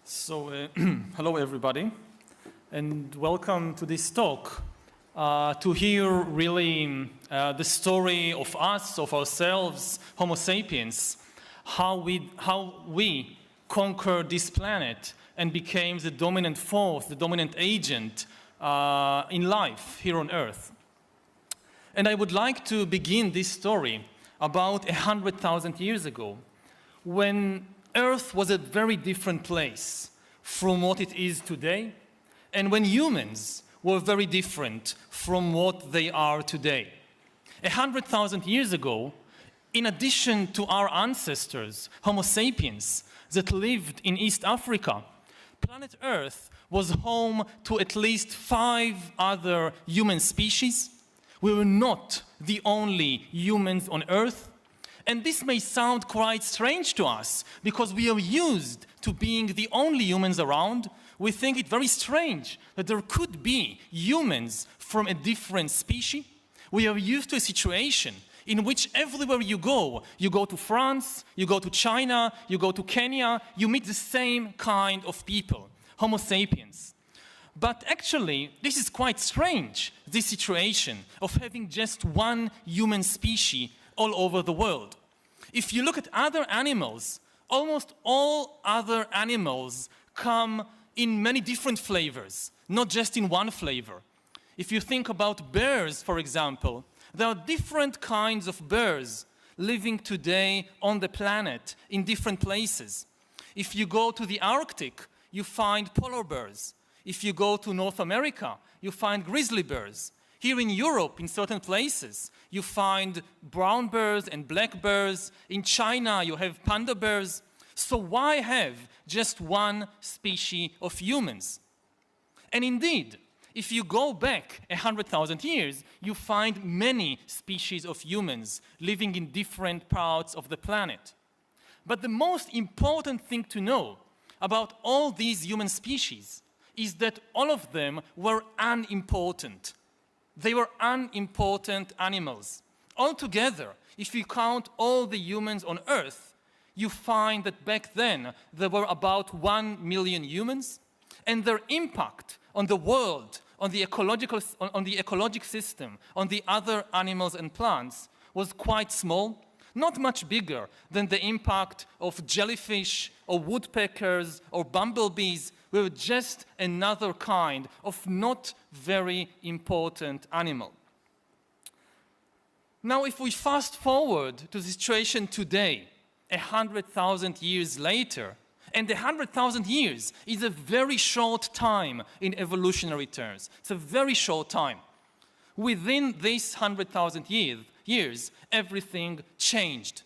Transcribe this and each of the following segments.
Hello everybody, and welcome to this talk to hear really the story of us, of ourselves, Homo sapiens, how we conquered this planet and became the dominant force, the dominant agent in life here on Earth. And I would like to begin this story about 100,000 years ago, when Earth was a very different place from what it is today, and when humans were very different from what they are today. 100,000 years ago, in addition to our ancestors, Homo sapiens, that lived in East Africa, planet Earth was home to at least 5 other human species. We were not the only humans on Earth. And this may sound quite strange to us, because we are used to being the only humans around. We think it very strange that there could be humans from a different species. We are used to a situation in which everywhere you go to France, you go to China, you go to Kenya, you meet the same kind of people, Homo sapiens. But actually, this is quite strange, this situation of having just one human species all over the world. If you look at other animals, almost all other animals come in many different flavors, not just in one flavor. If you think about bears, for example, there are different kinds of bears living today on the planet in different places. If you go to the Arctic, you find polar bears. If you go to North America, you find grizzly bears. Here in Europe, in certain places, you find brown bears and black bears. In China, you have panda bears. So why have just one species of humans? And indeed, if you go back 100,000 years, you find many species of humans living in different parts of the planet. But the most important thing to know about all these human species is that all of them were unimportant. They were unimportant animals. Altogether, if you count all the humans on Earth, you find that back then there were about 1 million humans, and their impact on the world, on the ecological system, on the other animals and plants was quite small, not much bigger than the impact of jellyfish or woodpeckers or bumblebees. We were just another kind of not very important animal. Now, if we fast forward to the situation today, 100,000 years later, and 100,000 years is a very short time in evolutionary terms. It's a very short time. Within this 100,000 years, everything changed.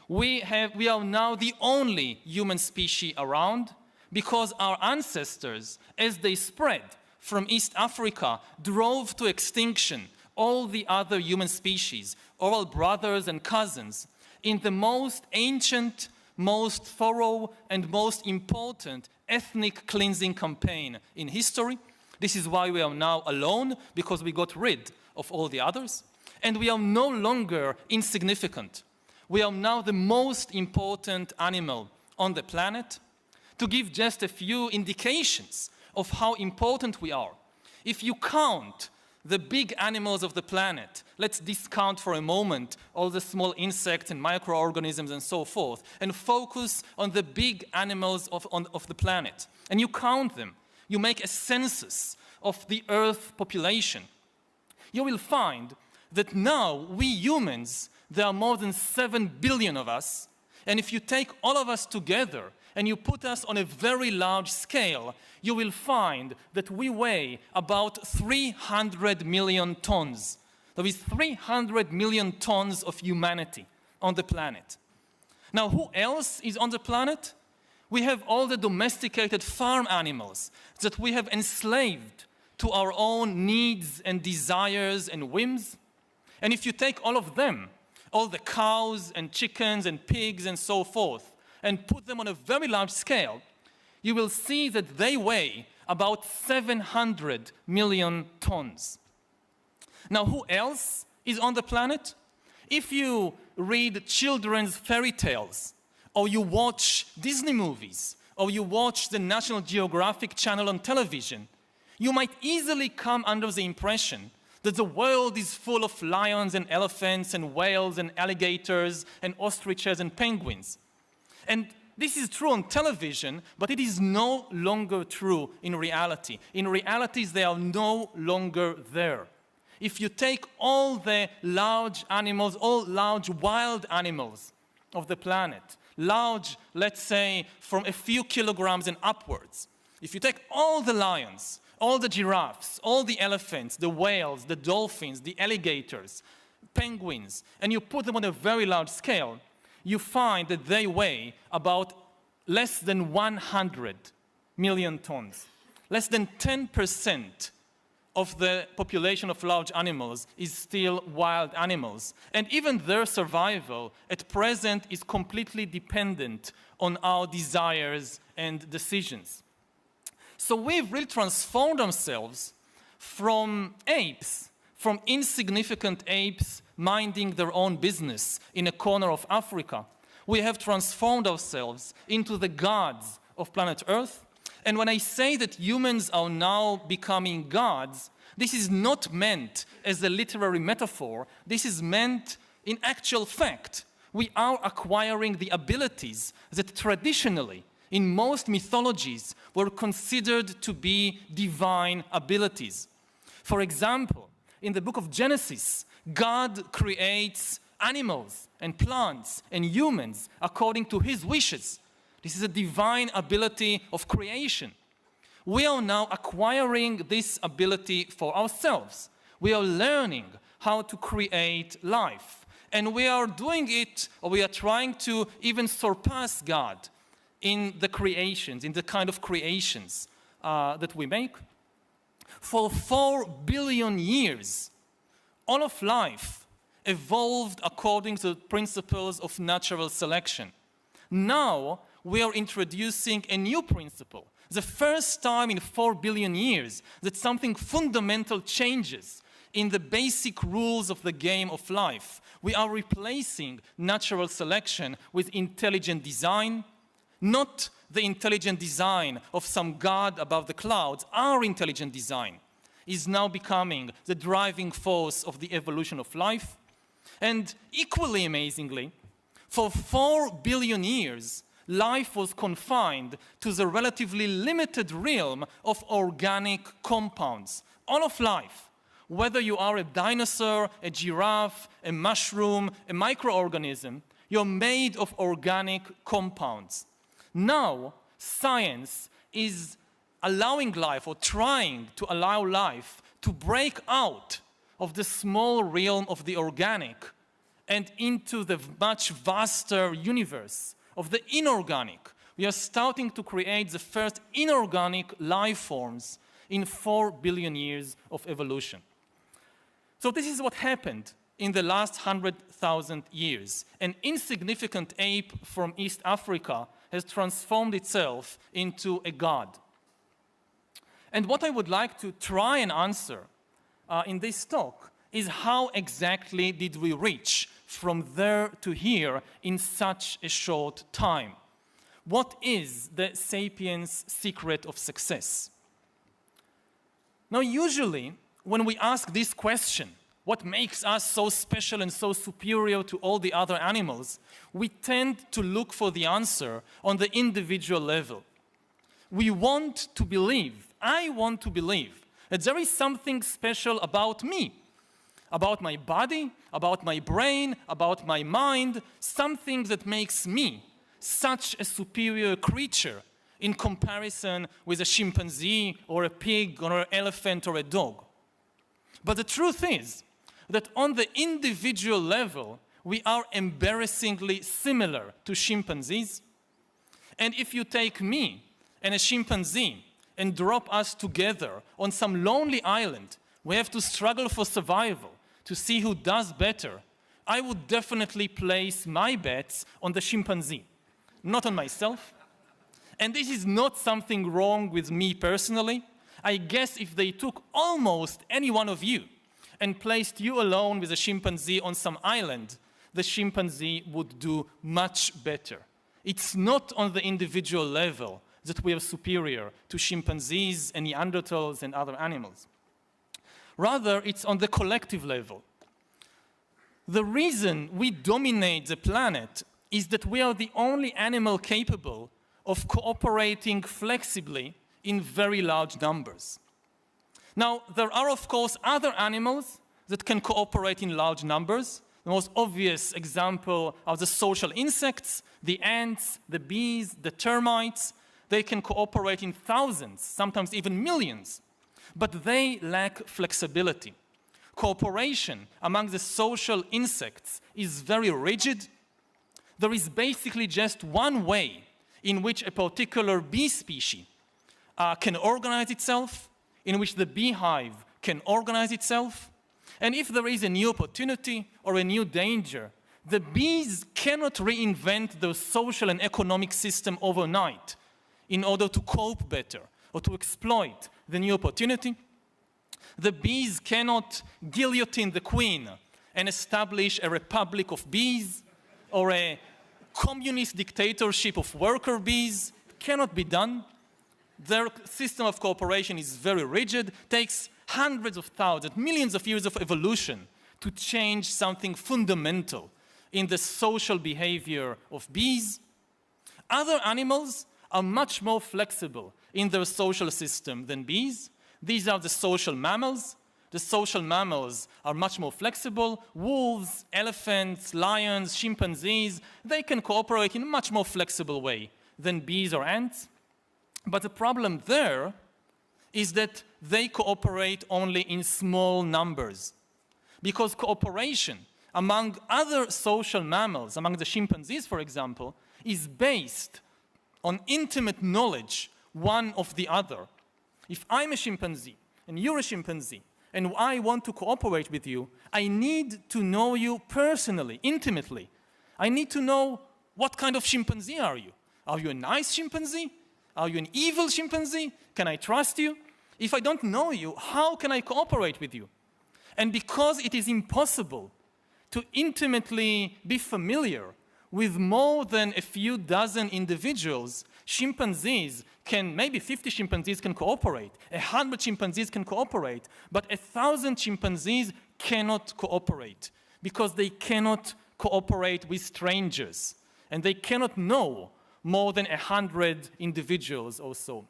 We are now the only human species around, because our ancestors, as they spread from East Africa, drove to extinction all the other human species, all brothers and cousins, in the most ancient, most thorough, and most important ethnic cleansing campaign in history. This is why we are now alone, because we got rid of all the others. And we are no longer insignificant. We are now the most important animal on the planet. To give just a few indications of how important we are, if you count the big animals of the planet, let's discount for a moment all the small insects and microorganisms and so forth, and focus on the big animals of the planet. And you count them. You make a census of the Earth population. You will find that now, we humans, there are more than 7 billion of us, and if you take all of us together, and you put us on a very large scale, you will find that we weigh about 300 million tons. There is 300 million tons of humanity on the planet. Now, who else is on the planet? We have all the domesticated farm animals that we have enslaved to our own needs and desires and whims. And if you take all of them, all the cows and chickens and pigs and so forth, and put them on a very large scale, you will see that they weigh about 700 million tons. Now, who else is on the planet? If you read children's fairy tales, or you watch Disney movies, or you watch the National Geographic channel on television, you might easily come under the impression that the world is full of lions and elephants and whales and alligators and ostriches and penguins. And this is true on television, but it is no longer true in reality. In reality, they are no longer there. If you take all the large animals, all large wild animals of the planet, large, let's say, from a few kilograms and upwards, if you take all the lions, all the giraffes, all the elephants, the whales, the dolphins, the alligators, penguins, and you put them on a very large scale, you find that they weigh about less than 100 million tons. Less than 10% of the population of large animals is still wild animals. And even their survival at present is completely dependent on our desires and decisions. So we've really transformed ourselves from apes, from insignificant apes minding their own business in a corner of Africa. We have transformed ourselves into the gods of planet Earth. And when I say that humans are now becoming gods, this is not meant as a literary metaphor. This is meant in actual fact. We are acquiring the abilities that traditionally, in most mythologies, were considered to be divine abilities. For example, in the book of Genesis, God creates animals and plants and humans according to his wishes. This is a divine ability of creation. We are now acquiring this ability for ourselves. We are learning how to create life. And we are doing it, or we are trying to even surpass God in the creations, in the kind of creations that we make. For 4 billion years, all of life evolved according to the principles of natural selection. Now, we are introducing a new principle. The first time in 4 billion years that something fundamental changes in the basic rules of the game of life. We are replacing natural selection with intelligent design, not the intelligent design of some god above the clouds. Our intelligent design is now becoming the driving force of the evolution of life. And equally amazingly, for 4 billion years, life was confined to the relatively limited realm of organic compounds. All of life, whether you are a dinosaur, a giraffe, a mushroom, a microorganism, you're made of organic compounds. Now, science is allowing life, or trying to allow life, to break out of the small realm of the organic and into the much vaster universe of the inorganic. We are starting to create the first inorganic life forms in 4 billion years of evolution. So this is what happened in the last 100,000 years. An insignificant ape from East Africa has transformed itself into a god. And what I would like to try and answer in this talk is how exactly did we reach from there to here in such a short time? What is the sapiens' secret of success? Now, usually, when we ask this question, what makes us so special and so superior to all the other animals, we tend to look for the answer on the individual level. We want to believe, I want to believe, that there is something special about me, about my body, about my brain, about my mind, something that makes me such a superior creature in comparison with a chimpanzee or a pig or an elephant or a dog. But the truth is that on the individual level, we are embarrassingly similar to chimpanzees. And if you take me and a chimpanzee and drop us together on some lonely island, we have to struggle for survival to see who does better, I would definitely place my bets on the chimpanzee, not on myself. And this is not something wrong with me personally. I guess if they took almost any one of you and placed you alone with a chimpanzee on some island, the chimpanzee would do much better. It's not on the individual level that we are superior to chimpanzees and Neanderthals and other animals. Rather, it's on the collective level. The reason we dominate the planet is that we are the only animal capable of cooperating flexibly in very large numbers. Now, there are, of course, other animals that can cooperate in large numbers. The most obvious example are the social insects, the ants, the bees, the termites. They can cooperate in thousands, sometimes even millions, but they lack flexibility. Cooperation among the social insects is very rigid. There is basically just one way in which a particular bee species can organize itself, in which the beehive can organize itself. And if there is a new opportunity or a new danger, the bees cannot reinvent their social and economic system overnight in order to cope better or to exploit the new opportunity. The bees cannot guillotine the queen and establish a republic of bees or a communist dictatorship of worker bees. It cannot be done. Their system of cooperation is very rigid, takes hundreds of thousands, millions of years of evolution to change something fundamental in the social behavior of bees. Other animals are much more flexible in their social system than bees. These are the social mammals. The social mammals are much more flexible. Wolves, elephants, lions, chimpanzees, they can cooperate in a much more flexible way than bees or ants. But the problem there is that they cooperate only in small numbers. Because cooperation among other social mammals, among the chimpanzees, for example, is based on intimate knowledge one of the other. If I'm a chimpanzee and you're a chimpanzee and I want to cooperate with you, I need to know you personally, intimately. I need to know what kind of chimpanzee are you. Are you a nice chimpanzee? Are you an evil chimpanzee? Can I trust you? If I don't know you, how can I cooperate with you? And because it is impossible to intimately be familiar with more than a few dozen individuals, chimpanzees can, maybe 50 chimpanzees can cooperate, 100 chimpanzees can cooperate, but 1,000 chimpanzees cannot cooperate because they cannot cooperate with strangers and they cannot know more than 100 individuals or so.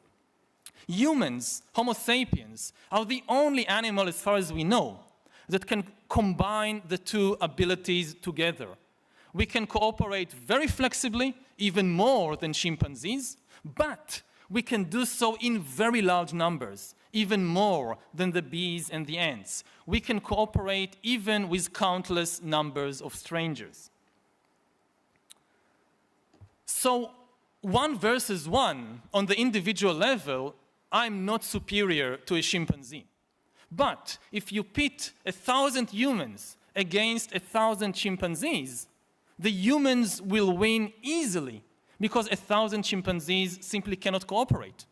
Humans, Homo sapiens, are the only animal, as far as we know, that can combine the two abilities together. We can cooperate very flexibly, even more than chimpanzees, but we can do so in very large numbers, even more than the bees and the ants. We can cooperate even with countless numbers of strangers. So, 1 versus 1, on the individual level, I'm not superior to a chimpanzee. But if you pit 1,000 humans against 1,000 chimpanzees, the humans will win easily because 1,000 chimpanzees simply cannot cooperate.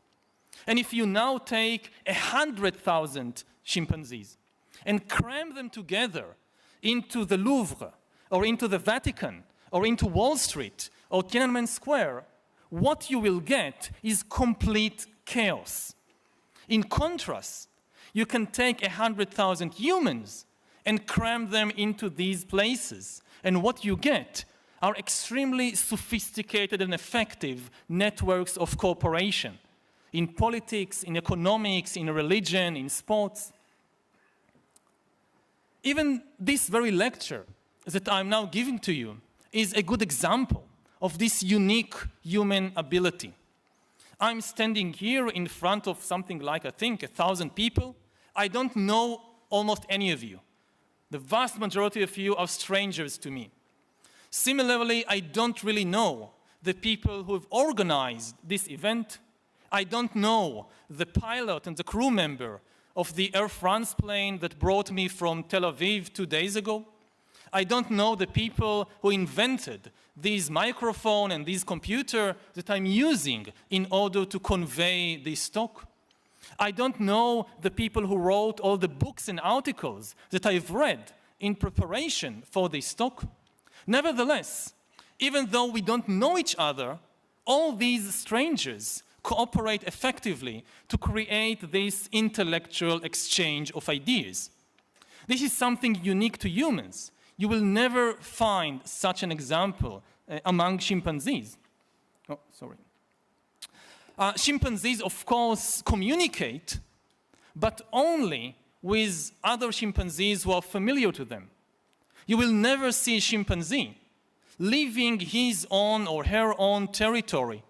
And if you now take 100,000 chimpanzees and cram them together into the Louvre or into the Vatican or into Wall Street or Tiananmen Square, what you will get is complete chaos. In contrast, you can take 100,000 humans and cram them into these places, and what you get are extremely sophisticated and effective networks of cooperation in politics, in economics, in religion, in sports. Even this very lecture that I'm now giving to you is a good example of this unique human ability. I'm standing here in front of something like, I think, 1,000 people. I don't know almost any of you. The vast majority of you are strangers to me. Similarly, I don't really know the people who have organized this event. I don't know the pilot and the crew member of the Air France plane that brought me from Tel Aviv 2 days ago. I don't know the people who invented this microphone and this computer that I'm using in order to convey this talk. I don't know the people who wrote all the books and articles that I've read in preparation for this talk. Nevertheless, even though we don't know each other, all these strangers cooperate effectively to create this intellectual exchange of ideas. This is something unique to humans. You will never find such an example among chimpanzees. Oh, sorry. Chimpanzees, of course, communicate, but only with other chimpanzees who are familiar to them. You will never see a chimpanzee leaving his own or her own territory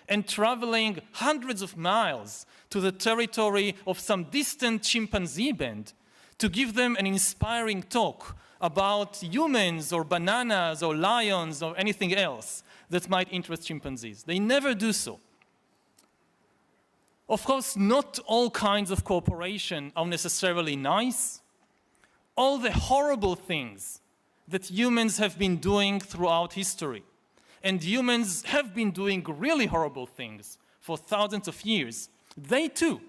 and traveling hundreds of miles to the territory of some distant chimpanzee band to give them an inspiring talk about humans or bananas or lions or anything else that might interest chimpanzees. They never do so. Of course, not all kinds of cooperation are necessarily nice. All the horrible things that humans have been doing throughout history, and humans have been doing really horrible things for thousands of years, they too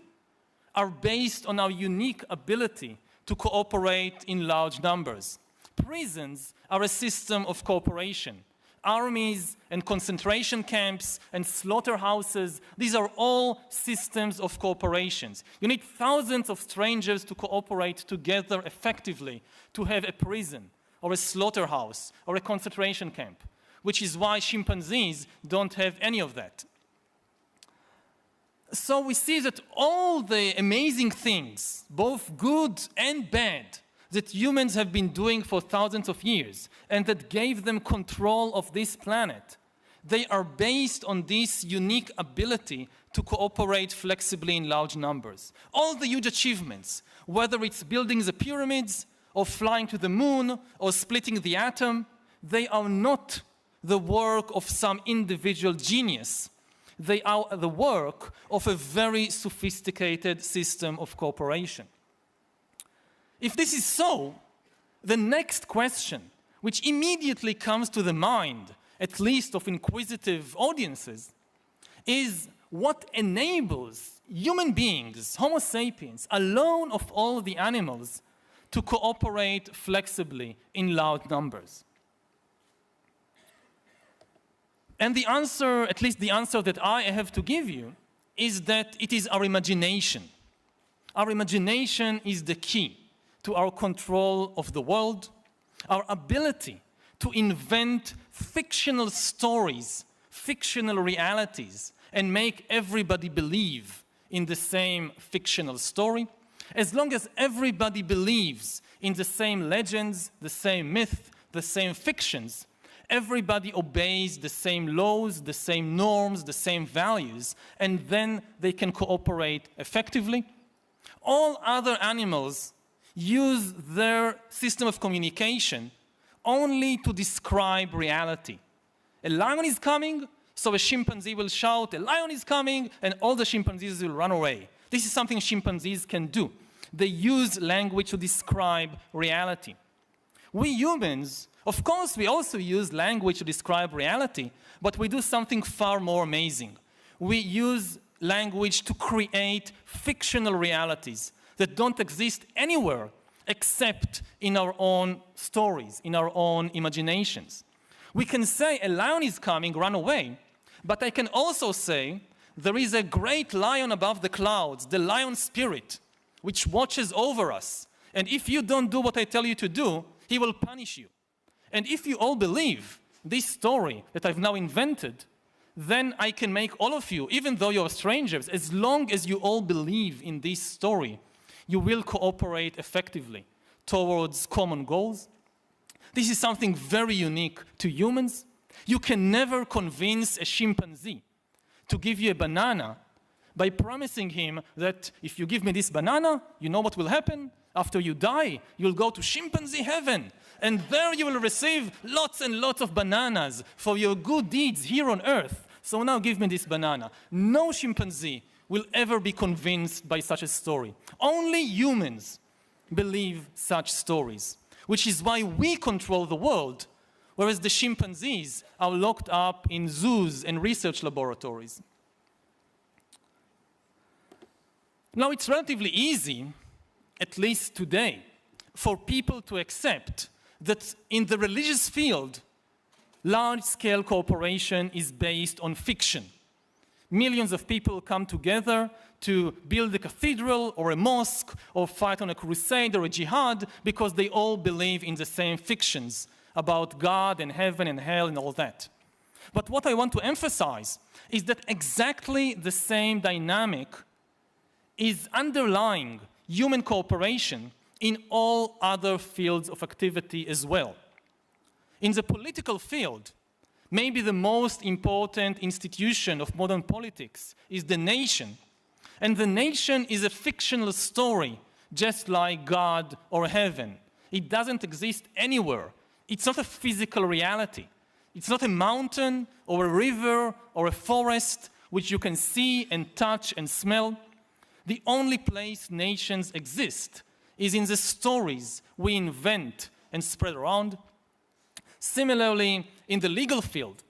are based on our unique ability to cooperate in large numbers. Prisons are a system of cooperation. Armies and concentration camps and slaughterhouses, these are all systems of cooperations. You need thousands of strangers to cooperate together effectively to have a prison or a slaughterhouse or a concentration camp, which is why chimpanzees don't have any of that. So we see that all the amazing things, both good and bad, that humans have been doing for thousands of years and that gave them control of this planet, they are based on this unique ability to cooperate flexibly in large numbers. All the huge achievements, whether it's building the pyramids or flying to the moon or splitting the atom, they are not the work of some individual genius. They are the work of a very sophisticated system of cooperation. If this is so, the next question, which immediately comes to the mind, at least of inquisitive audiences, is what enables human beings, Homo sapiens, alone of all the animals, to cooperate flexibly in large numbers? And the answer, at least the answer that I have to give you, is that it is our imagination. Our imagination is the key to our control of the world, our ability to invent fictional stories, fictional realities, and make everybody believe in the same fictional story. As long as everybody believes in the same legends, the same myth, the same fictions, everybody obeys the same laws, the same norms, the same values, and then they can cooperate effectively. All other animals use their system of communication only to describe reality. A lion is coming, so a chimpanzee will shout, "A lion is coming," and all the chimpanzees will run away. This is something chimpanzees can do. They use language to describe reality. We humans, of course, we also use language to describe reality, but we do something far more amazing. We use language to create fictional realities that don't exist anywhere except in our own stories, in our own imaginations. We can say, "A lion is coming, run away," but I can also say, "There is a great lion above the clouds, the lion spirit, which watches over us. And if you don't do what I tell you to do, he will punish you." And if you all believe this story that I've now invented, then I can make all of you, even though you're strangers, as long as you all believe in this story, you will cooperate effectively towards common goals. This is something very unique to humans. You can never convince a chimpanzee to give you a banana by promising him that if you give me this banana, you know what will happen? After you die, you'll go to chimpanzee heaven, and there you will receive lots and lots of bananas for your good deeds here on earth. So now give me this banana. No chimpanzee will ever be convinced by such a story. Only humans believe such stories, which is why we control the world, whereas the chimpanzees are locked up in zoos and research laboratories. Now, it's relatively easy, at least today, for people to accept that in the religious field, large-scale cooperation is based on fiction. Millions of people come together to build a cathedral or a mosque or fight on a crusade or a jihad because they all believe in the same fictions about God and heaven and hell and all that. But what I want to emphasize is that exactly the same dynamic is underlying human cooperation in all other fields of activity as well. In the political field, maybe the most important institution of modern politics is the nation. And the nation is a fictional story, just like God or heaven. It doesn't exist anywhere. It's not a physical reality. It's not a mountain or a river or a forest which you can see and touch and smell. The only place nations exist is in the stories we invent and spread around. Similarly, in the legal field,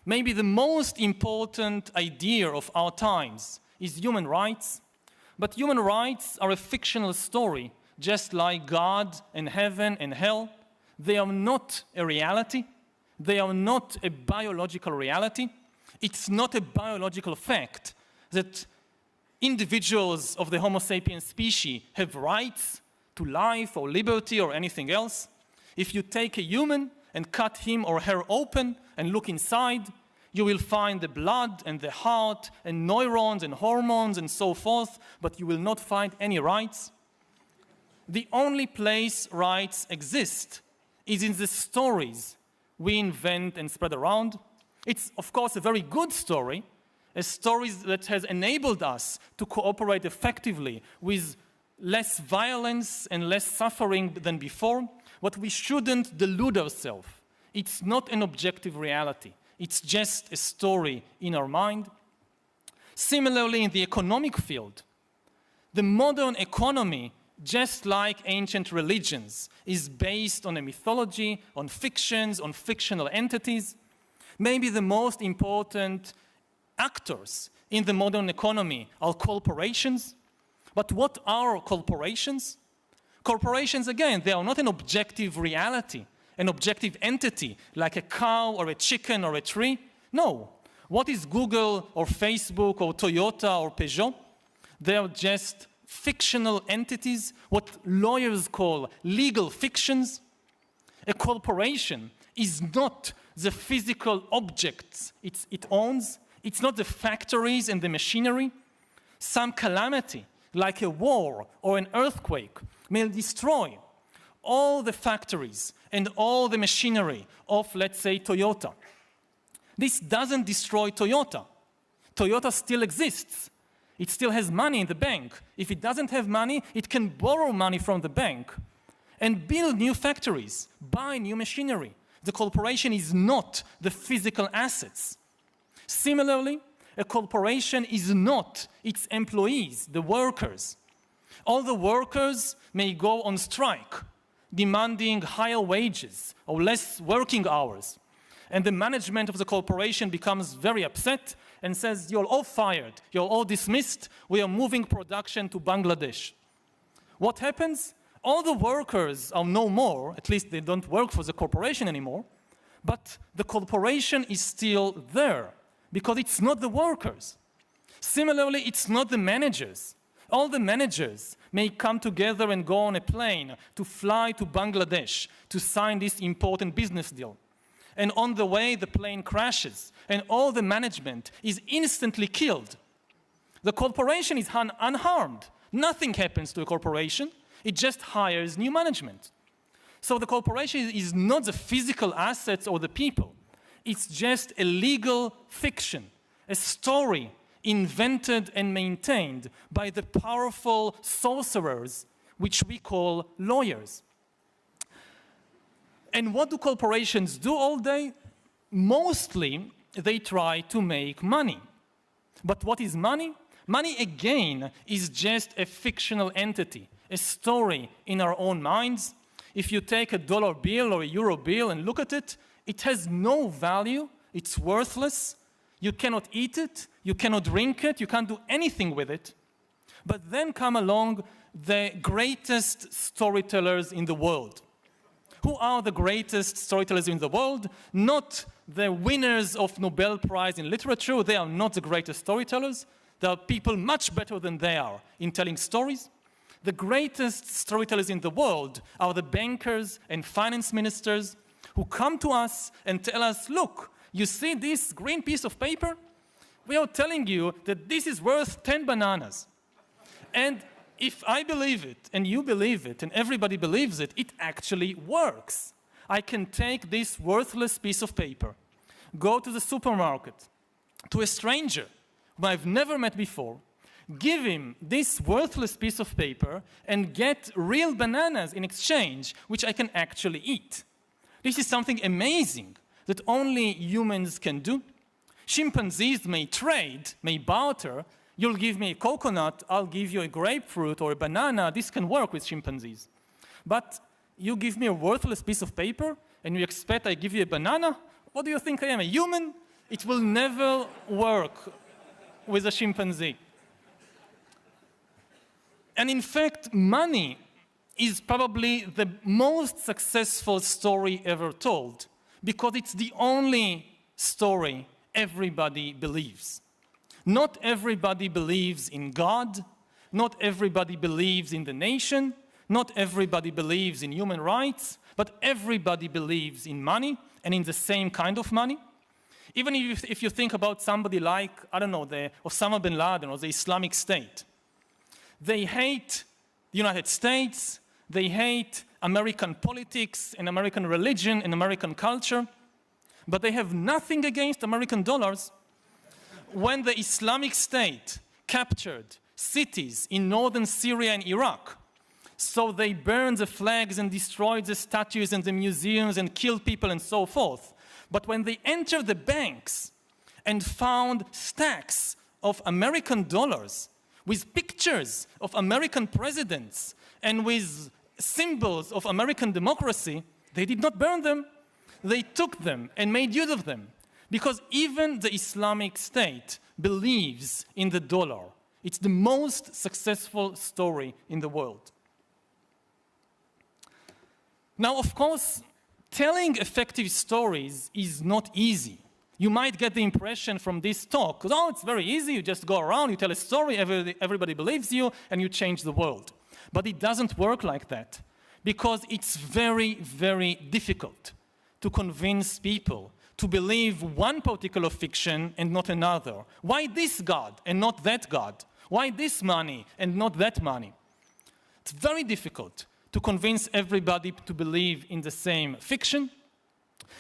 maybe the most important idea of our times is human rights. But human rights are a fictional story, just like God and heaven and hell. They are not a reality. They are not a biological reality. It's not a biological fact that individuals of the Homo sapiens species have rights to life or liberty or anything else. If you take a human and cut him or her open and look inside, you will find the blood and the heart and neurons and hormones and so forth, but you will not find any rights. The only place rights exist is in the stories we invent and spread around. It's, of course, a very good story, a story that has enabled us to cooperate effectively with less violence and less suffering than before, but we shouldn't delude ourselves. It's not an objective reality. It's just a story in our mind. Similarly, in the economic field, the modern economy, just like ancient religions, is based on a mythology, on fictions, on fictional entities. Maybe the most important actors in the modern economy are corporations. But what are corporations? Corporations, again, they are not an objective reality, an objective entity, like a cow or a chicken or a tree. No. What is Google or Facebook or Toyota or Peugeot? They are just fictional entities, what lawyers call legal fictions. A corporation is not the physical objects it owns. It's not the factories and the machinery. Some calamity, like a war or an earthquake, may destroy all the factories and all the machinery of, let's say, Toyota. This doesn't destroy Toyota. Toyota still exists. It still has money in the bank. If it doesn't have money, it can borrow money from the bank and build new factories, buy new machinery. The corporation is not the physical assets. Similarly, a corporation is not its employees, the workers. All the workers may go on strike, demanding higher wages or less working hours. And the management of the corporation becomes very upset and says, you're all fired, you're all dismissed, we are moving production to Bangladesh. What happens? All the workers are no more, at least they don't work for the corporation anymore, but the corporation is still there because it's not the workers. Similarly, it's not the managers. All the managers may come together and go on a plane to fly to Bangladesh to sign this important business deal. And on the way, the plane crashes, and all the management is instantly killed. The corporation is unharmed. Nothing happens to a corporation. It just hires new management. So the corporation is not the physical assets or the people. It's just a legal fiction, a story invented and maintained by the powerful sorcerers, which we call lawyers. And what do corporations do all day? Mostly, they try to make money. But what is money? Money, again, is just a fictional entity, a story in our own minds. If you take a dollar bill or a euro bill and look at it, it has no value, it's worthless, you cannot eat it, you cannot drink it, you can't do anything with it. But then come along the greatest storytellers in the world, Who are the greatest storytellers in the world? Not the winners of Nobel Prize in literature. They are not the greatest storytellers. There are people much better than they are in telling stories. The greatest storytellers in the world are the bankers and finance ministers who come to us and tell us, look, you see this green piece of paper? We are telling you that this is worth 10 bananas. And if I believe it, and you believe it, and everybody believes it, it actually works. I can take this worthless piece of paper, go to the supermarket, to a stranger whom I've never met before, give him this worthless piece of paper, and get real bananas in exchange, which I can actually eat. This is something amazing that only humans can do. Chimpanzees may trade, may barter. You'll give me a coconut, I'll give you a grapefruit or a banana. This can work with chimpanzees. But you give me a worthless piece of paper and you expect I give you a banana? What do you think I am, a human? It will never work with a chimpanzee. And in fact, money is probably the most successful story ever told because it's the only story everybody believes. Not everybody believes in God. Not everybody believes in the nation. Not everybody believes in human rights. But everybody believes in money and in the same kind of money. Even if you think about somebody like, I don't know, the Osama bin Laden or the Islamic State. They hate the United States. They hate American politics and American religion and American culture. But they have nothing against American dollars. When the Islamic State captured cities in northern Syria and Iraq, so they burned the flags and destroyed the statues and the museums and killed people and so forth. But when they entered the banks and found stacks of American dollars with pictures of American presidents and with symbols of American democracy, they did not burn them. They took them and made use of them. Because even the Islamic State believes in the dollar. It's the most successful story in the world. Now, of course, telling effective stories is not easy. You might get the impression from this talk, oh, it's very easy, you just go around, you tell a story, everybody believes you, and you change the world. But it doesn't work like that, because it's very, very difficult to convince people to believe one particular fiction and not another. Why this God and not that God? Why this money and not that money? It's very difficult to convince everybody to believe in the same fiction.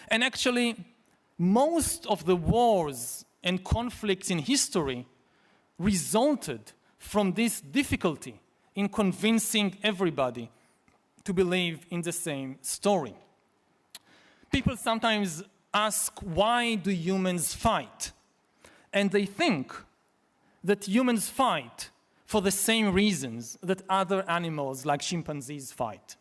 And actually, most of the wars and conflicts in history resulted from this difficulty in convincing everybody to believe in the same story. People sometimes ask, why do humans fight? And they think that humans fight for the same reasons that other animals like chimpanzees fight.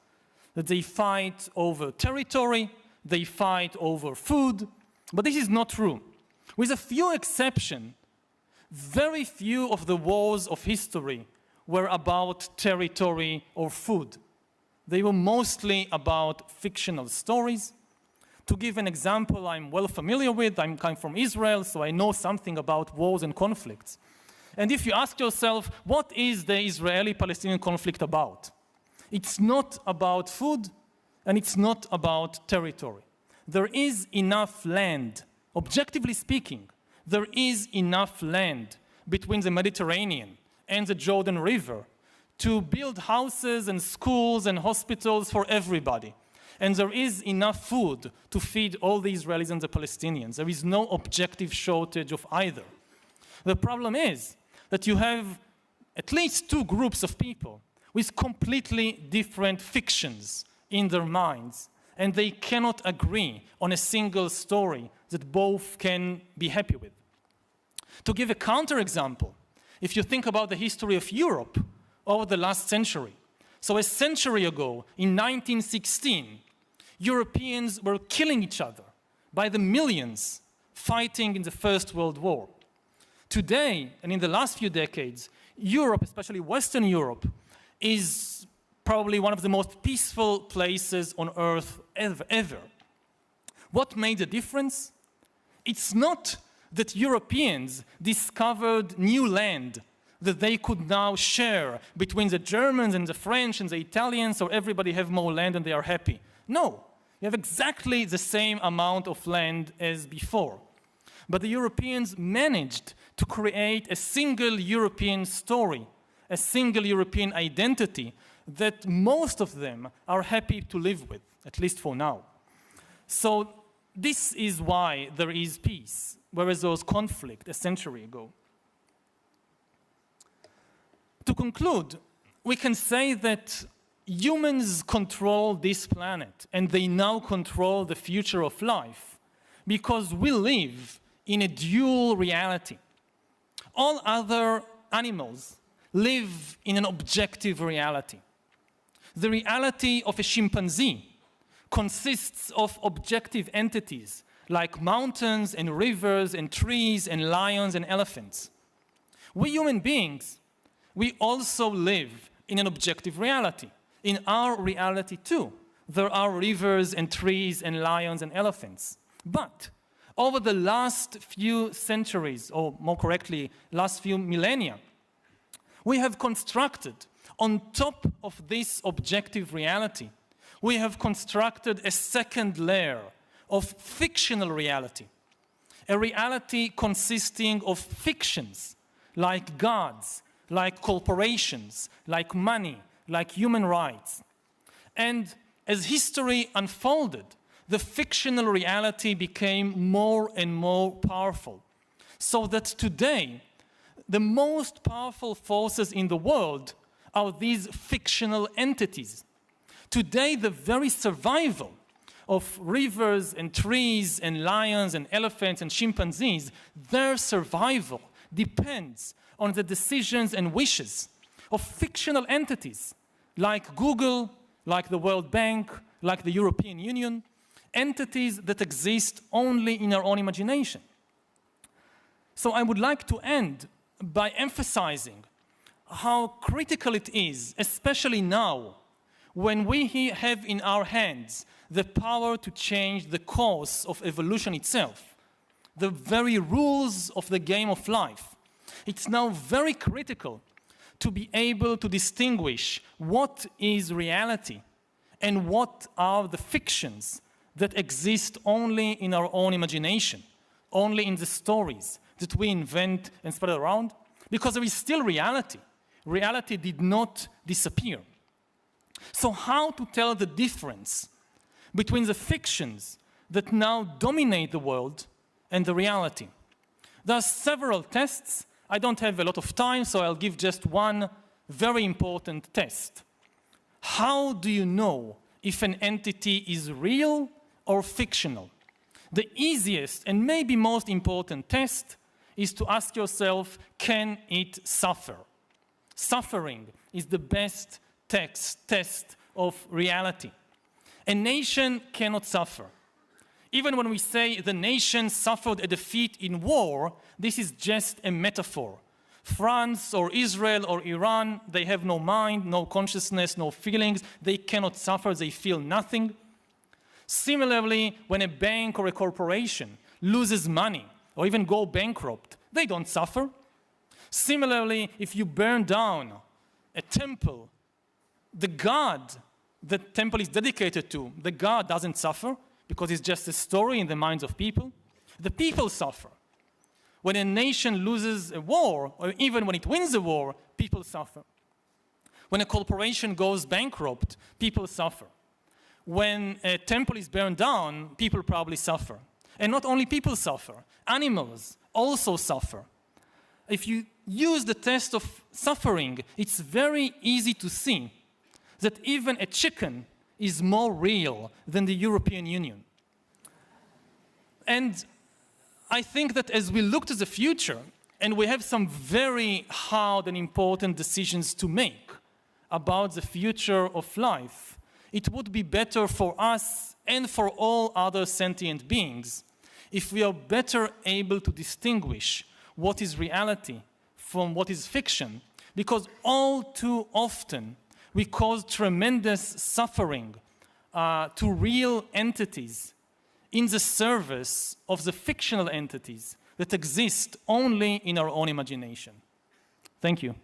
That they fight over territory, they fight over food, but this is not true. With a few exceptions, very few of the wars of history were about territory or food. They were mostly about fictional stories. To give an example I'm well familiar with, I'm coming from Israel, so I know something about wars and conflicts. And if you ask yourself, what is the Israeli-Palestinian conflict about? It's not about food, and it's not about territory. There is enough land, objectively speaking, there is enough land between the Mediterranean and the Jordan River to build houses and schools and hospitals for everybody. And there is enough food to feed all the Israelis and the Palestinians. There is no objective shortage of either. The problem is that you have at least two groups of people with completely different fictions in their minds, and they cannot agree on a single story that both can be happy with. To give a counterexample, if you think about the history of Europe over the last century, so a century ago, in 1916, Europeans were killing each other by the millions fighting in the First World War. Today, and in the last few decades, Europe, especially Western Europe, is probably one of the most peaceful places on earth ever. What made the difference? It's not that Europeans discovered new land that they could now share between the Germans and the French and the Italians, so everybody have more land and they are happy. No, you have exactly the same amount of land as before. But the Europeans managed to create a single European story, a single European identity that most of them are happy to live with, at least for now. So this is why there is peace, whereas there was conflict a century ago. To conclude, we can say that humans control this planet, and they now control the future of life, because we live in a dual reality. All other animals live in an objective reality. The reality of a chimpanzee consists of objective entities like mountains and rivers and trees and lions and elephants. We human beings, we also live in an objective reality. In our reality too, there are rivers and trees and lions and elephants. But over the last few centuries, or more correctly, last few millennia, we have constructed, on top of this objective reality, we have constructed a second layer of fictional reality, a reality consisting of fictions like gods, like corporations, like money, like human rights. And as history unfolded, the fictional reality became more and more powerful, so that today, the most powerful forces in the world are these fictional entities. Today, the very survival of rivers and trees and lions and elephants and chimpanzees, their survival depends on the decisions and wishes of fictional entities like Google, like the World Bank, like the European Union, entities that exist only in our own imagination. So I would like to end by emphasizing how critical it is, especially now, when we have in our hands the power to change the course of evolution itself, the very rules of the game of life. It's now very critical to be able to distinguish what is reality and what are the fictions that exist only in our own imagination, only in the stories that we invent and spread around, because there is still reality. Reality did not disappear. So how to tell the difference between the fictions that now dominate the world and the reality? There are several tests. I don't have a lot of time, so I'll give just one very important test. How do you know if an entity is real or fictional? The easiest and maybe most important test is to ask yourself, can it suffer? Suffering is the best test of reality. A nation cannot suffer. Even when we say the nation suffered a defeat in war, this is just a metaphor. France or Israel or Iran, they have no mind, no consciousness, no feelings. They cannot suffer, they feel nothing. Similarly, when a bank or a corporation loses money or even go bankrupt, they don't suffer. Similarly, if you burn down a temple, the god the temple is dedicated to, the god doesn't suffer because it's just a story in the minds of people. The people suffer. When a nation loses a war, or even when it wins a war, people suffer. When a corporation goes bankrupt, people suffer. When a temple is burned down, people probably suffer. And not only people suffer, animals also suffer. If you use the test of suffering, it's very easy to see that even a chicken is more real than the European Union. And I think that as we look to the future, and we have some very hard and important decisions to make about the future of life, it would be better for us and for all other sentient beings if we are better able to distinguish what is reality from what is fiction, because all too often we cause tremendous suffering to real entities in the service of the fictional entities that exist only in our own imagination. Thank you.